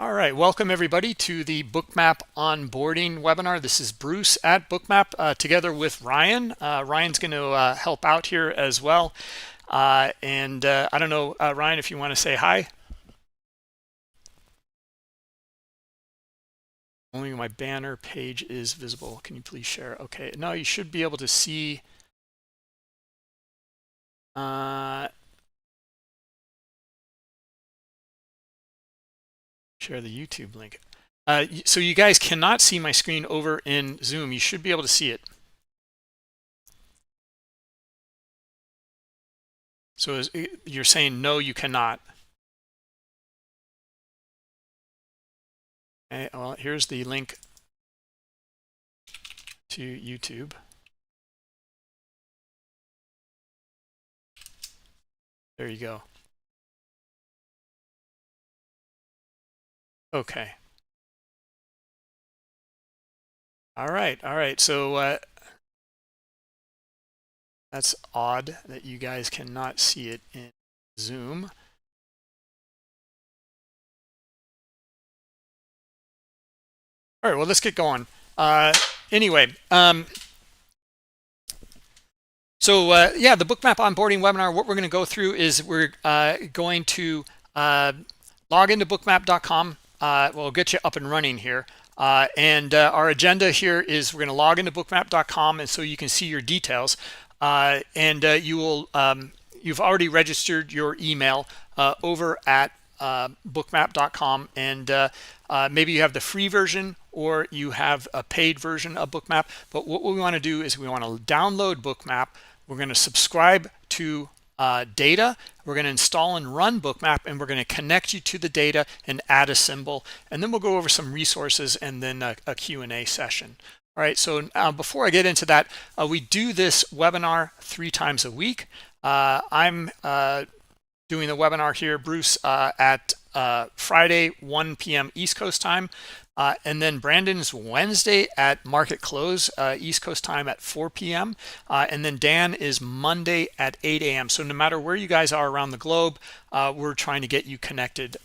All right, welcome everybody to the Bookmap Onboarding Webinar. This is Bruce at Bookmap together with Ryan. Ryan's going to help out here as well. I don't know, Ryan, if you want to say hi. Only my banner page is visible. Can you please share? Okay, no, you should be able to see. Share the YouTube link. So you guys cannot see my screen over in Zoom. You should be able to see it. So you're saying no, you cannot. Okay, well, here's the link to YouTube. There you go. Okay. All right. So that's odd that you guys cannot see it in Zoom. All right, well, let's get going. Anyway, yeah, the Bookmap Onboarding Webinar, what we're going to go through is we're going to log into bookmap.com. We'll get you up and running here. Our agenda here is we're going to log into bookmap.com, and so you can see your details. You've already registered your email over at bookmap.com, and maybe you have the free version or you have a paid version of Bookmap. But what we want to do is we want to download Bookmap. We're going to subscribe to data. We're going to install and run Bookmap, and we're going to connect you to the data and add a symbol. And then we'll go over some resources and then a Q&A session. All right, so before I get into that, we do this webinar 3 times a week. I'm doing the webinar here, Bruce, at Friday, 1 p.m. East Coast time. And then Brandon's Wednesday at market close, East Coast time at 4 p.m. And then Dan is Monday at 8 a.m. So no matter where you guys are around the globe, we're trying to get you connected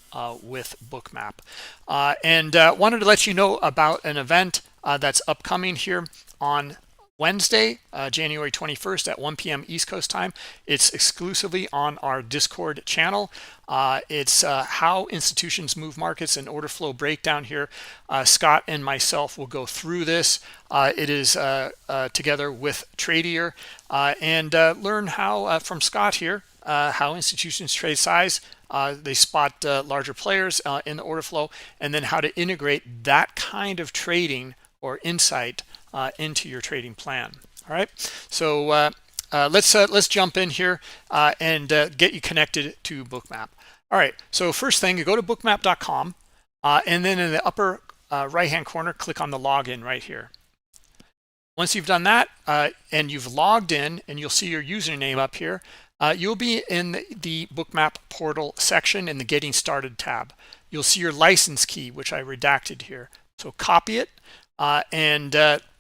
with Bookmap. Wanted to let you know about an event that's upcoming here on Wednesday, January 21st at 1 p.m. East Coast time. It's exclusively on our Discord channel. It's how institutions move markets and order flow breakdown here. Scott and myself will go through this. It is together with Tradier and learn how from Scott here how institutions trade size. They spot larger players in the order flow, and then how to integrate that kind of trading or insight into your trading plan. All right, so let's jump in here and get you connected to Bookmap. All right, so first thing, you go to bookmap.com, and then in the upper right hand corner, click on the login right here. Once you've done that and you've logged in, and you'll see your username up here, you'll be in the Bookmap portal section in the Getting Started tab. You'll see your license key, which I redacted here. So copy it,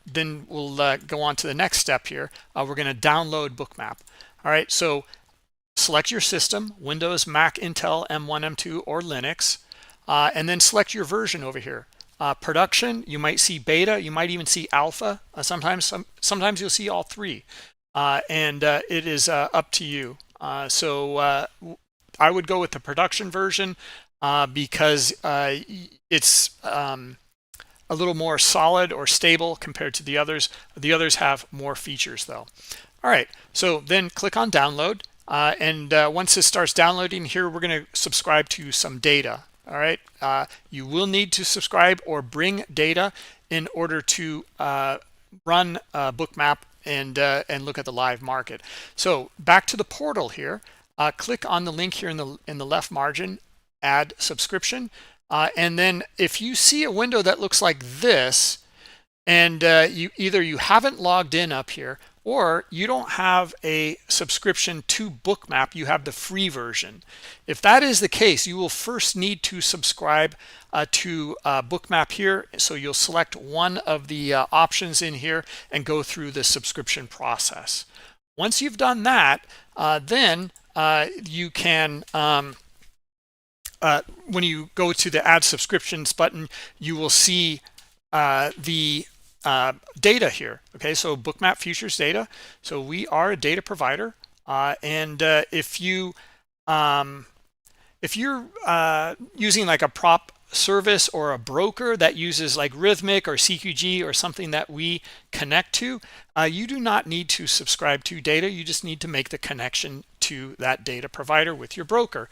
then we'll go on to the next step here. We're going to download Bookmap. All right, so select your system, Windows, Mac, Intel, M1, M2, or Linux, and then select your version over here. Production, you might see beta, you might even see alpha. Sometimes you'll see all 3, it is up to you. So I would go with the production version because it's a little more solid or stable compared to the others. The others have more features though. All right, so then click on download, once it starts downloading here, we're going to subscribe to some data. All right, you will need to subscribe or bring data in order to run Bookmap and look at the live market. So back to the portal here, click on the link here in the left margin, add subscription. And then if you see a window that looks like this, and you haven't logged in up here, or you don't have a subscription to Bookmap, you have the free version. If that is the case, you will first need to subscribe to Bookmap here. So you'll select one of the options in here and go through the subscription process. Once you've done that, then you can when you go to the add subscriptions button, you will see the data here. Okay, so Bookmap futures data. So we are a data provider, and if you're using like a prop service or a broker that uses like Rithmic or CQG or something that we connect to, you do not need to subscribe to data. You just need to make the connection to that data provider with your broker.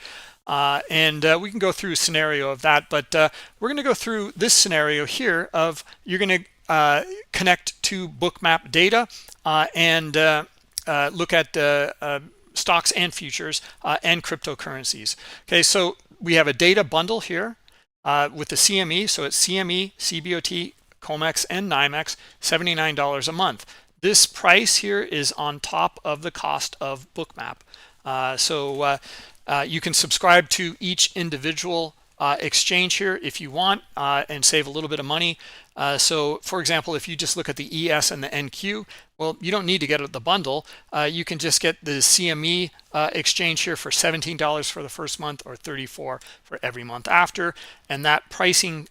And we can go through a scenario of that, but we're going to go through this scenario here of you're going to connect to Bookmap Data and look at stocks and futures and cryptocurrencies. Okay, so we have a data bundle here with the CME. So it's CME, CBOT, COMEX, and NYMEX, $79 a month. This price here is on top of the cost of Bookmap. You can subscribe to each individual exchange here if you want and save a little bit of money. So for example, if you just look at the ES and the NQ, well, you don't need to get the bundle. You can just get the CME exchange here for $17 for the first month or $34 for every month after. And that pricing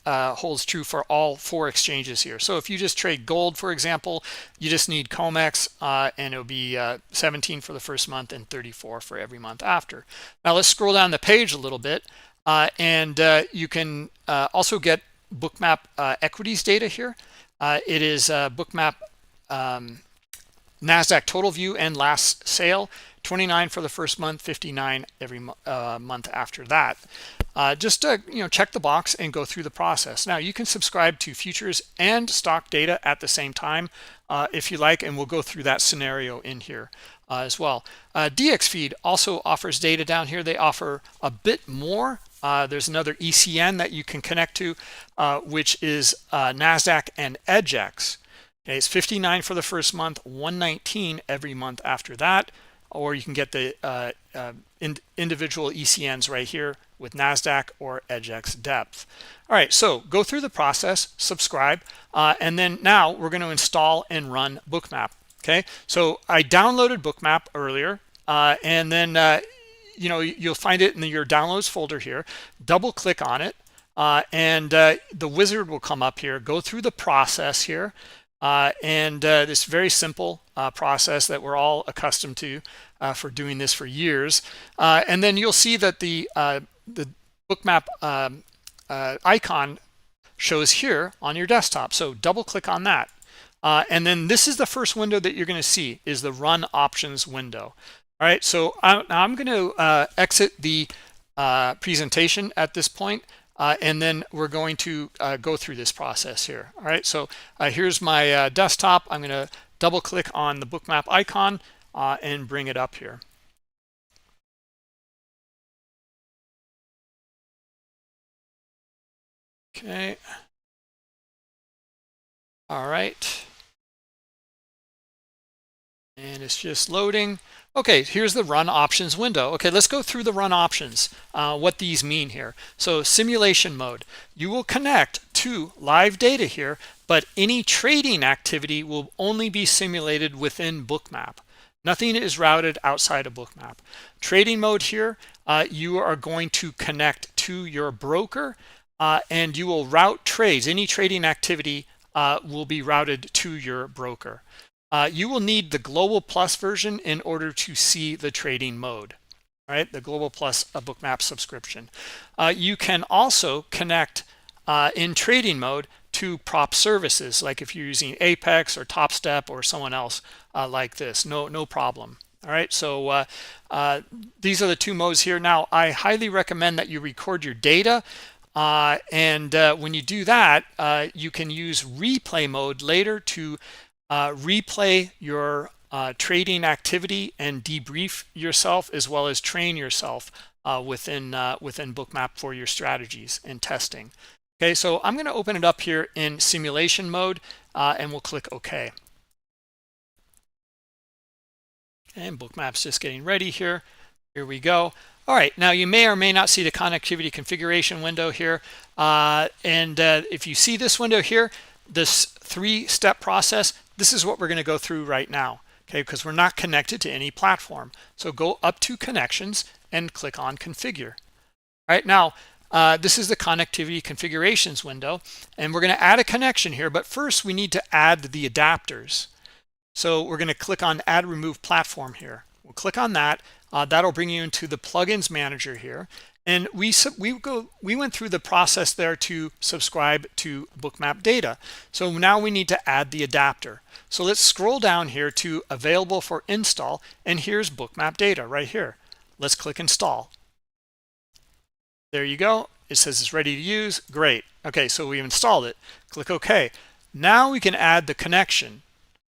holds true for all 4 exchanges here. So if you just trade gold, for example, you just need COMEX and it'll be 17 for the first month and 34 for every month after. Now let's scroll down the page a little bit and you can also get Bookmap Equities data here. It is Bookmap Nasdaq TotalView and last sale, 29 for the first month, 59 every month after that. Just check the box and go through the process. Now you can subscribe to futures and stock data at the same time if you like, and we'll go through that scenario in here as well. DXFeed also offers data down here. They offer a bit more. There's another ECN that you can connect to, which is Nasdaq and EDGX. Okay, it's 59 for the first month, 119 every month after that, or you can get the individual ECNs right here with Nasdaq or EDGX depth. All right, so go through the process, subscribe, and then now we're going to install and run Bookmap. Okay, so I downloaded Bookmap earlier, and then you'll find it in your downloads folder here. Double click on it, and the wizard will come up here. Go through the process here. This very simple process that we're all accustomed to for doing this for years. And then you'll see that the Bookmap icon shows here on your desktop. So double click on that. And then this is the first window that you're going to see is the Run Options window. All right, so I'm going to exit the presentation at this point. And then we're going to go through this process here. All right, so here's my desktop. I'm going to double click on the Bookmap icon and bring it up here. Okay. All right. And it's just loading. Okay, here's the Run Options window. Okay, let's go through the Run Options, what these mean here. So simulation mode, you will connect to live data here, but any trading activity will only be simulated within Bookmap. Nothing is routed outside of Bookmap. Trading mode here, you are going to connect to your broker and you will route trades. Any trading activity will be routed to your broker. You will need the Global Plus version in order to see the trading mode, right? The Global Plus Bookmap subscription. You can also connect in trading mode to prop services, like if you're using Apex or Top Step or someone else like this, no problem. All right, so these are the 2 modes here. Now, I highly recommend that you record your data. And when you do that, you can use replay mode later to replay your trading activity and debrief yourself, as well as train yourself within Bookmap for your strategies and testing. Okay, so I'm going to open it up here in simulation mode, and we'll click OK. And Bookmap's just getting ready here. Here we go. All right, now you may or may not see the connectivity configuration window here. If you see this window here, this 3-step process, this is what we're going to go through right now, okay, because we're not connected to any platform. So go up to Connections and click on Configure. right? Now, this is the connectivity configurations window, and we're going to add a connection here, but first we need to add the adapters. So we're going to click on Add Remove Platform here. We'll click on that. That'll bring you into the Plugins Manager here. And we went through the process there to subscribe to Bookmap Data. So now we need to add the adapter. So let's scroll down here to Available for Install, and here's Bookmap Data right here. Let's click Install. There you go. It says it's ready to use. Great. Okay, so we installed it. Click OK. Now we can add the connection.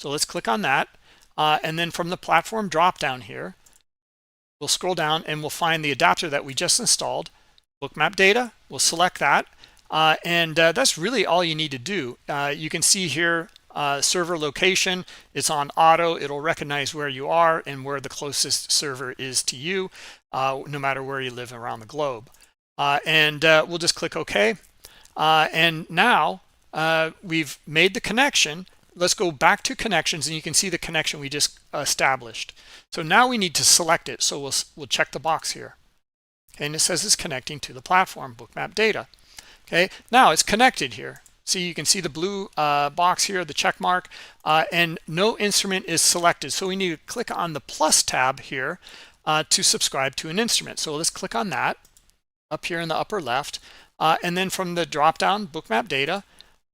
So let's click on that. And then from the platform drop down here, we'll scroll down and we'll find the adapter that we just installed, Bookmap Data. We'll select that. That's really all you need to do. You can see here server location. It's on auto. It'll recognize where you are and where the closest server is to you, no matter where you live around the globe. We'll just click OK. And now we've made the connection. Let's go back to connections, and you can see the connection we just established. So now we need to select it. So we'll check the box here. Okay, and it says it's connecting to the platform, Bookmap Data. Okay, now it's connected here. See, you can see the blue box here, the check mark, and no instrument is selected. So we need to click on the plus tab here to subscribe to an instrument. So let's click on that up here in the upper left. And then from the drop down, Bookmap Data,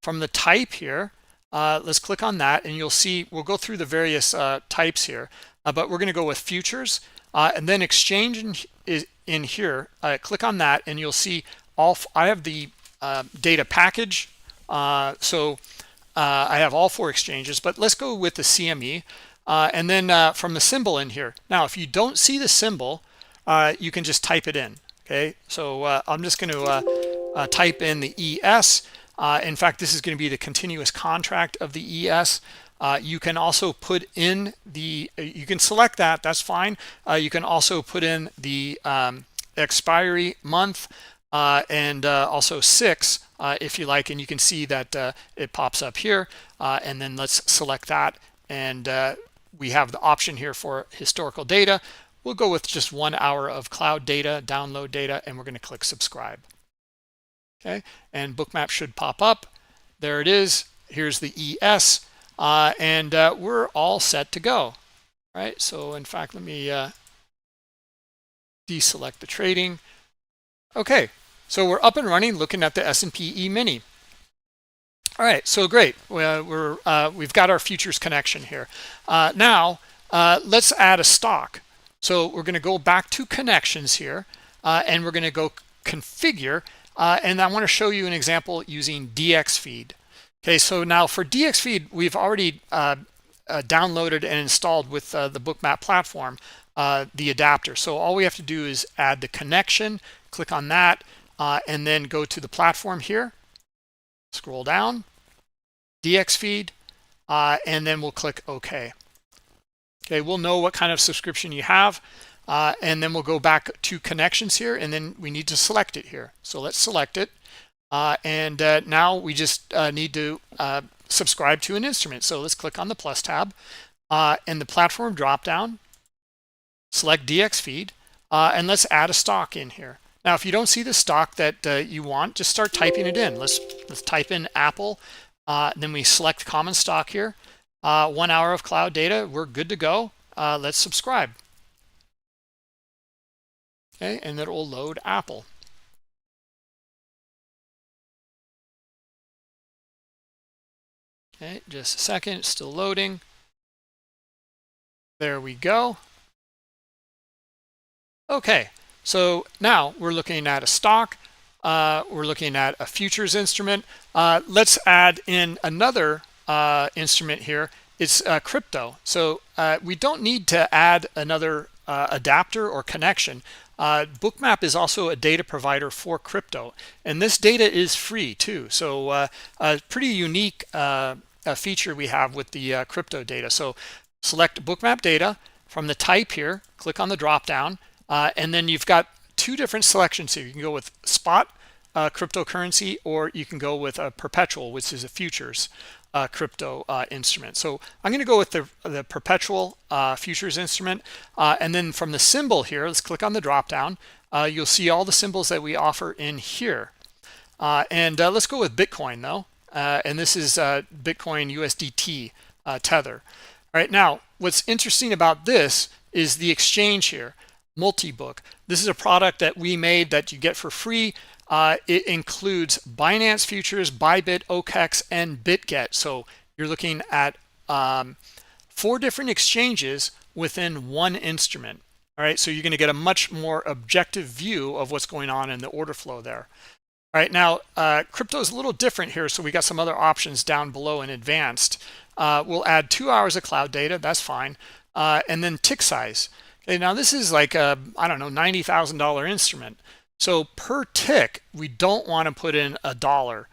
from the type here, let's click on that, and you'll see we'll go through the various types here, but we're going to go with futures, and then exchange is in here. Click on that, and you'll see I have the data package, so I have all 4 exchanges, but let's go with the CME, and then from the symbol in here. Now, if you don't see the symbol, you can just type it in. Okay, so I'm just going to type in the ES. In fact, this is going to be the continuous contract of the ES. You can also put in you can select that, that's fine. You can also put in the expiry month and also 6 if you like, and you can see that it pops up here. And then let's select that, and we have the option here for historical data. We'll go with just 1 hour of cloud data, download data, and we're going to click subscribe. Okay, and Bookmap should pop up. There it is. Here's the ES, and we're all set to go. All right, so in fact, let me deselect the trading. Okay, so we're up and running looking at the S&P E-mini. All right, so great. We've got our futures connection here. Now, let's add a stock. So we're going to go back to connections here, and we're going to go configure. And I want to show you an example using DXFeed. Okay, so now for DXFeed, we've already downloaded and installed with the Bookmap platform the adapter. So all we have to do is add the connection, click on that, and then go to the platform here, scroll down, DXFeed, and then we'll click OK. Okay, we'll know what kind of subscription you have. And then we'll go back to connections here, and then we need to select it here. So let's select it. Now we just need to subscribe to an instrument. So let's click on the plus tab, and the platform drop down, select DXFeed, and let's add a stock in here. Now, if you don't see the stock that you want, just start typing it in. Let's type in Apple. Then we select common stock here. 1 hour of cloud data. We're good to go. Let's subscribe. Okay, and that will load Apple. Okay, just a second, it's still loading. There we go. Okay, so now we're looking at a stock. We're looking at a futures instrument. Let's add in another instrument here. It's crypto. So we don't need to add another adapter or connection. Bookmap is also a data provider for crypto, and this data is free too. So a pretty unique feature we have with the crypto data. So select Bookmap Data from the type here, click on the drop down, and then you've got 2 different selections here. You can go with spot cryptocurrency, or you can go with a perpetual, which is a futures crypto instrument. So I'm going to go with the perpetual futures instrument, and then from the symbol here, let's click on the drop down, you'll see all the symbols that we offer in here. Let's go with Bitcoin though. And this is Bitcoin USDT Tether. All right, now what's interesting about this is the exchange here, Multibook. This is a product that we made that you get for free. It includes Binance Futures, Bybit, OKEx, and BitGet. So you're looking at 4 different exchanges within one instrument. All right, so you're going to get a much more objective view of what's going on in the order flow there. All right, now crypto is a little different here, so we got some other options down below in advanced. We'll add 2 hours of cloud data, that's fine, and then tick size. Okay, now this is like a, I don't know, $90,000 instrument. So per tick, we don't want to put in $1.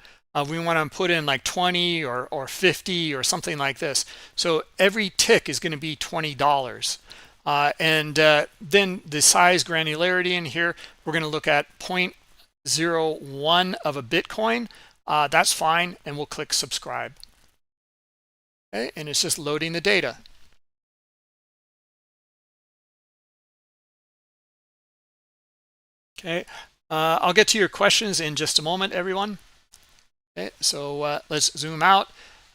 We want to put in like 20 or 50 or something like this. So every tick is going to be $20. Then the size granularity in here, we're going to look at 0.01 of a Bitcoin. That's fine, and we'll click subscribe. Okay, and it's just loading the data. Okay, I'll get to your questions in just a moment, everyone. Okay, so let's zoom out.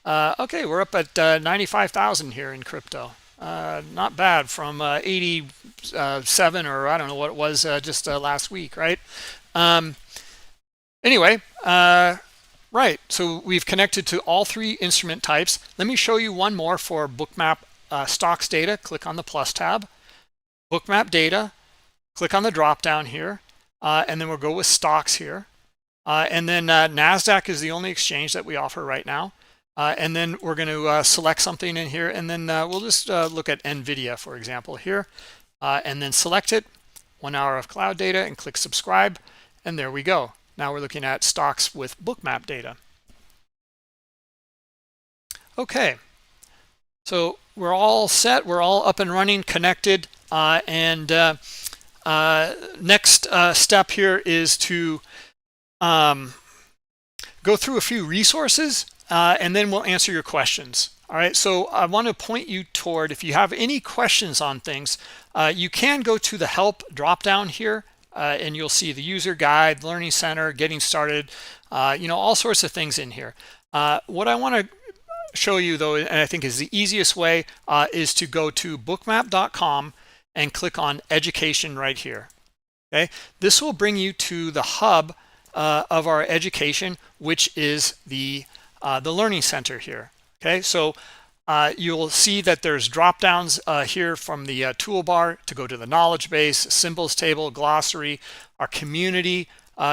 Okay, we're up at 95,000 here in crypto. Not bad from 87 or I don't know what it was just last week, right? Anyway, right, so we've connected to all 3 instrument types. Let me show you one more for Bookmap stocks data. Click on the plus tab. Bookmap data, click on the drop down here, and then we'll go with stocks here. And then Nasdaq is the only exchange that we offer right now. And then we're going to select something in here, and then we'll just look at NVDA, for example, here, and then select it, 1 hour of cloud data, and click subscribe, and there we go. Now we're looking at stocks with Bookmap data. Okay, so we're all set, we're all up and running, connected, next step here is to go through a few resources, and then we'll answer your questions. All right, so I want to point you toward, if you have any questions on things, you can go to the help drop down here, and you'll see the user guide, learning center, getting started, all sorts of things in here. What I want to show you though, and I think is the easiest way, is to go to bookmap.com and click on education right here. Okay, this will bring you to the hub of our education, which is the learning center here. Okay, so you'll see that there's drop downs here from the toolbar to go to the knowledge base, symbols table, glossary, our community.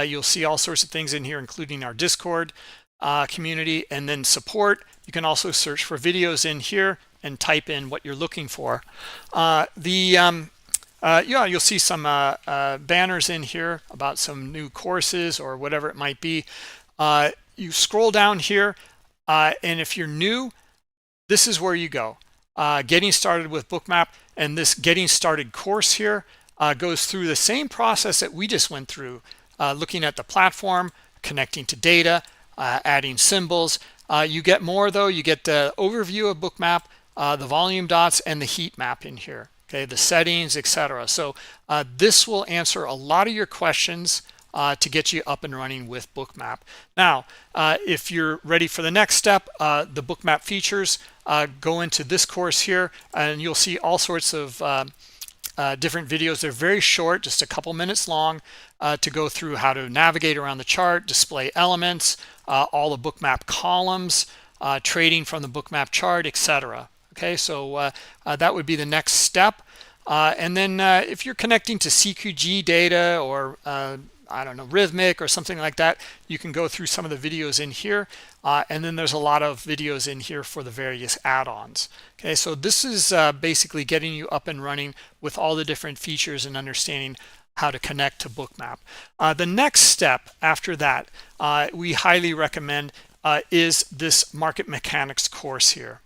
You'll see all sorts of things in here, including our Discord community, and then support. You can also search for videos in here and type in what you're looking for. You'll see some banners in here about some new courses or whatever it might be. You scroll down here, and if you're new, this is where you go. Getting started with Bookmap, and this getting started course here goes through the same process that we just went through, looking at the platform, connecting to data, adding symbols. You get more though. You get the overview of Bookmap, the volume dots, and the heat map in here. Okay, the settings, etc. So this will answer a lot of your questions to get you up and running with Bookmap. Now, if you're ready for the next step, the Bookmap features, go into this course here, and you'll see all sorts of different videos. They're very short, just a couple minutes long, to go through how to navigate around the chart, display elements, all the Bookmap columns, trading from the Bookmap chart, etc. Okay, so that would be the next step. And then if you're connecting to CQG data or I don't know, Rithmic or something like that, you can go through some of the videos in here. And then there's a lot of videos in here for the various add-ons. Okay, so this is basically getting you up and running with all the different features and understanding how to connect to Bookmap. The next step after that, we highly recommend is this market mechanics course here.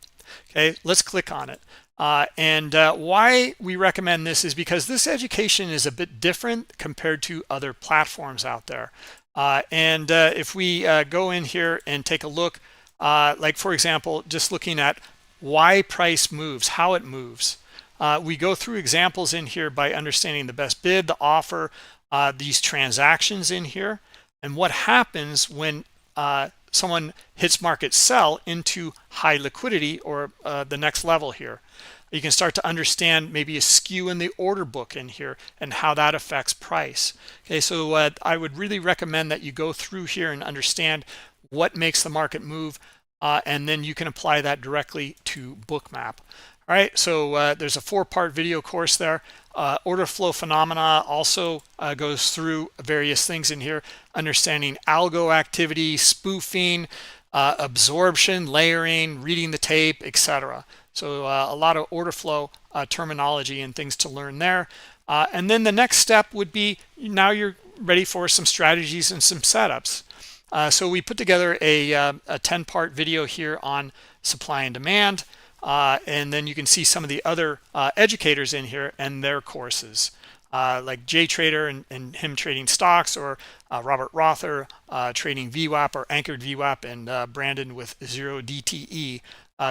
Okay, let's click on it. Why we recommend this is because this education is a bit different compared to other platforms out there. If we go in here and take a look, like for example, just looking at why price moves, how it moves. We go through examples in here by understanding the best bid, the offer, these transactions in here and what happens when someone hits market sell into high liquidity or the next level here. You can start to understand maybe a skew in the order book in here and how that affects price. Okay, so I would really recommend that you go through here and understand what makes the market move, and then you can apply that directly to Bookmap. All right, so there's a 4-part video course there. Order flow phenomena also goes through various things in here, understanding algo activity, spoofing, absorption, layering, reading the tape, etc. So a lot of order flow terminology and things to learn there. And then the next step would be now you're ready for some strategies and some setups. So we put together a 10-part video here on supply and demand. And then you can see some of the other educators in here and their courses, like Jay Trader and him trading stocks, or Robert Rother trading VWAP or anchored VWAP, and Brandon with 0 DTE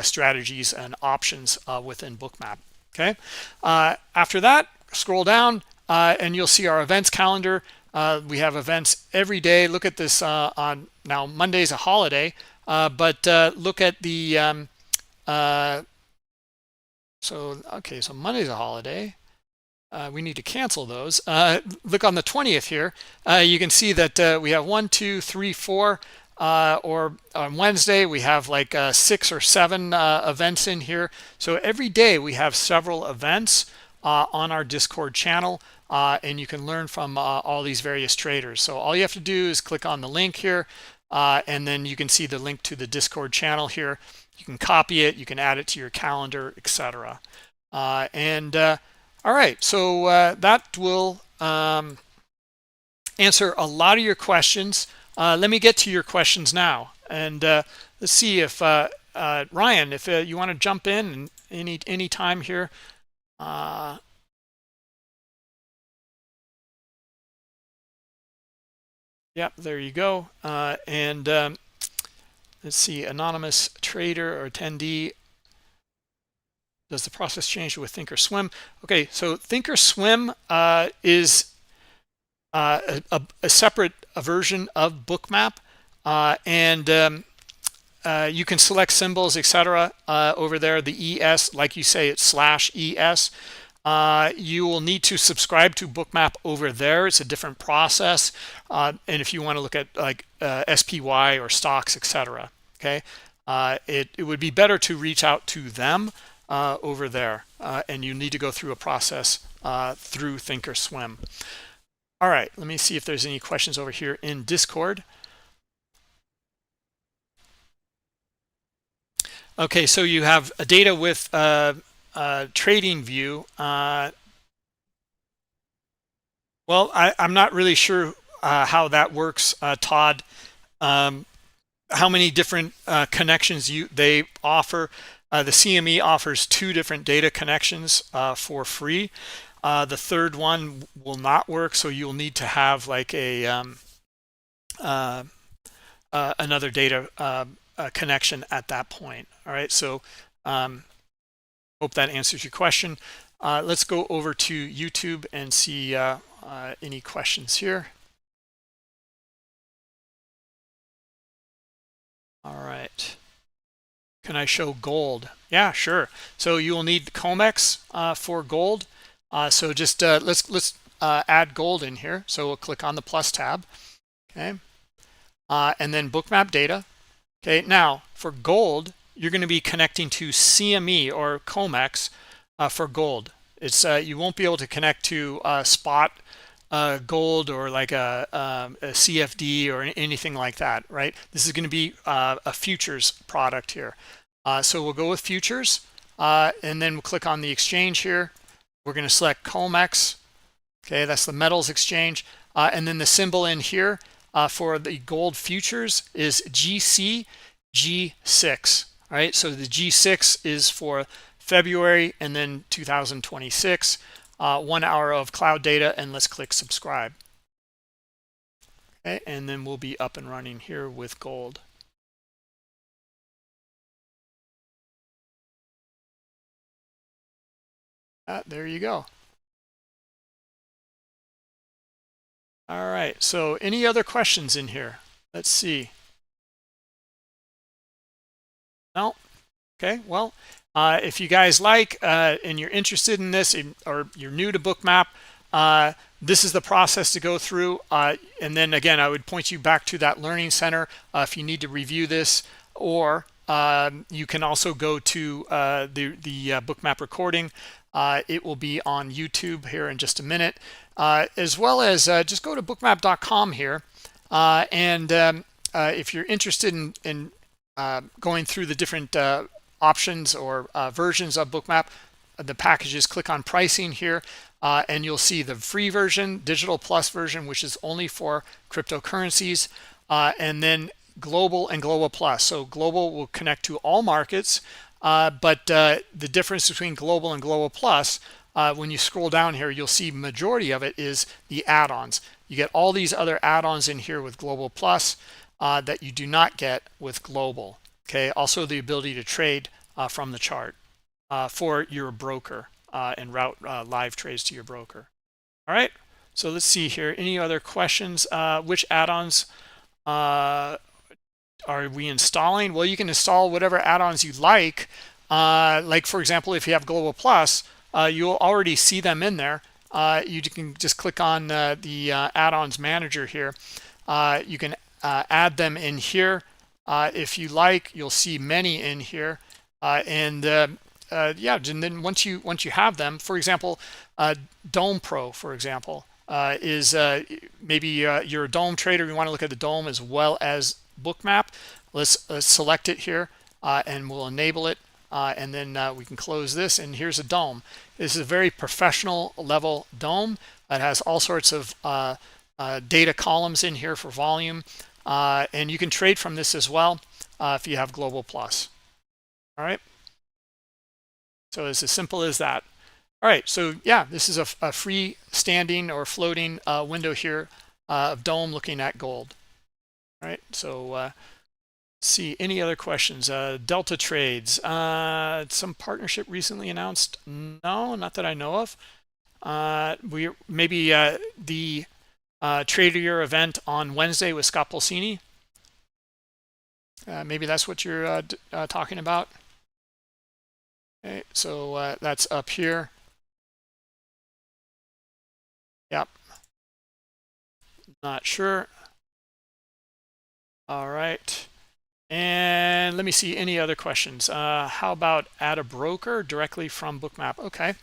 strategies and options within Bookmap. Okay. After that, scroll down and you'll see our events calendar. We have events every day. Look at this on now Monday's a holiday, but look at the so Monday's a holiday. We need to cancel those. Look on the 20th here. You can see that we have 1, 2, 3, 4, or on Wednesday we have like 6 or 7 events in here. So every day we have several events on our Discord channel, and you can learn from all these various traders. So all you have to do is click on the link here, and then you can see the link to the Discord channel here. You can copy it, you can add it to your calendar, etc. All right, so that will answer a lot of your questions. Let me get to your questions now, and let's see if Ryan, if you want to jump in any time here. Yep, there you go. Let's see, anonymous trader or attendee. Does the process change with Thinkorswim? Okay, so Thinkorswim is a separate version of Bookmap, and you can select symbols, etc. Over there. The ES, like you say, it's /ES. You will need to subscribe to Bookmap over there. It's a different process, and if you want to look at like SPY or stocks, etc. Okay, it would be better to reach out to them over there, and you need to go through a process through Thinkorswim. All right, let me see if there's any questions over here in Discord. Okay, so you have data with trading view. Well, I'm not really sure how that works, Todd. How many different connections they offer. The CME offers 2 different data connections for free. The third one will not work, so you'll need to have like a another data connection at that point. All right, so hope that answers your question. Let's go over to YouTube and see any questions here. All right. Can I show gold? Yeah, sure. So you will need COMEX for gold. So just let's add gold in here. So we'll click on the plus tab. Okay. And then Bookmap Data. Okay. Now for gold, you're going to be connecting to CME or COMEX for gold. It's you won't be able to connect to spot gold or like a CFD or anything like that, right? This is going to be a futures product here. So we'll go with futures, and then we'll click on the exchange here. We're going to select COMEX. Okay, that's the metals exchange, and then the symbol in here for the gold futures is GC G6. All right, so the G6 is for February and then 2026. 1 hour of cloud data, and let's click subscribe. Okay, and then we'll be up and running here with gold. There you go. All right, so any other questions in here? Let's see. No? Okay, well, if you guys like and you're interested in this, or you're new to Bookmap, this is the process to go through. And then again, I would point you back to that Learning Center if you need to review this, or you can also go to the Bookmap recording. It will be on YouTube here in just a minute, as well as just go to bookmap.com here. And if you're interested in going through the different options or versions of Bookmap, the packages, click on pricing here, and you'll see the free version, digital plus version, which is only for cryptocurrencies, and then global and global plus. So global will connect to all markets, but the difference between global and global plus, when you scroll down here, you'll see majority of it is the add-ons. You get all these other add-ons in here with global plus that you do not get with global. Okay, also the ability to trade from the chart for your broker and route live trades to your broker. All right, so let's see here. Any other questions? Which add-ons are we installing? Well, you can install whatever add-ons you like. Like for example, if you have Global Plus, you'll already see them in there. You can just click on the Add-ons Manager here. You can add them in here. If you like, you'll see many in here. Yeah, and then once you have them, for example, Dome Pro, for example, is maybe you're a Dome trader. You want to look at the Dome as well as Bookmap. Let's select it here, and we'll enable it, and then we can close this. And here's a Dome. This is a very professional level Dome. It has all sorts of data columns in here for volume, and you can trade from this as well if you have Global Plus. All right, so it's as simple as that. All right, so yeah, this is a free standing or floating window here of Dome looking at gold. All right, so let's see, any other questions? Delta Trades, some partnership recently announced? No, not that I know of. Maybe the Trader Year event on Wednesday with Scott Pulcini. Maybe that's what you're talking about. Okay, so that's up here. Yep. Not sure. All right. And let me see any other questions. How about add a broker directly from Bookmap? Okay.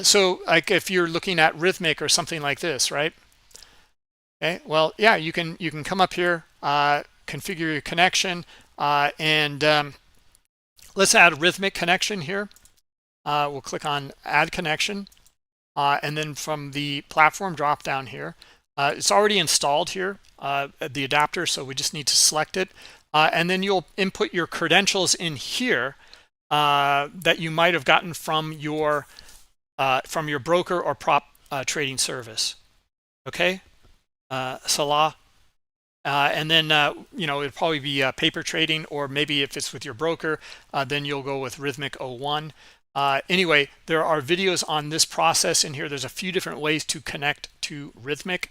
So like if you're looking at Rithmic or something like this, right? Okay. Well, yeah, you can come up here, configure your connection, and let's add a Rithmic connection here. We'll click on Add Connection, and then from the platform drop down here, it's already installed here, the adapter, so we just need to select it, and then you'll input your credentials in here that you might have gotten from your broker or prop trading service. Okay, Salah. And then it'd probably be paper trading, or maybe if it's with your broker, then you'll go with Rithmic 01. Anyway, there are videos on this process in here. There's a few different ways to connect to Rithmic.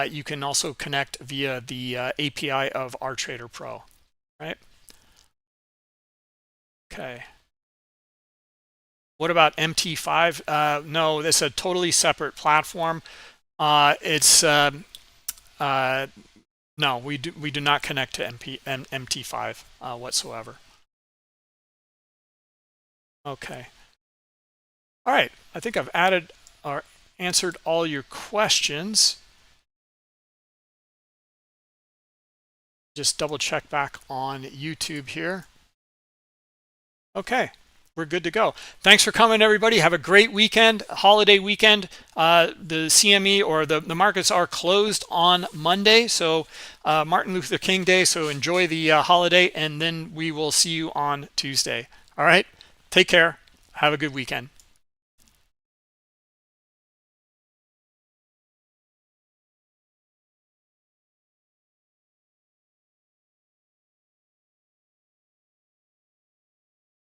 You can also connect via the API of RTrader Pro, right? Okay. What about MT5? No, that's a totally separate platform. It's no, we do not connect to MT5 whatsoever. Okay. All right. I think I've added or answered all your questions. Just double check back on YouTube here. Okay. We're good to go. Thanks for coming, everybody. Have a great weekend, holiday weekend. The CME or the markets are closed on Monday, so Martin Luther King Day. So enjoy the holiday, and then we will see you on Tuesday. All right. Take care. Have a good weekend.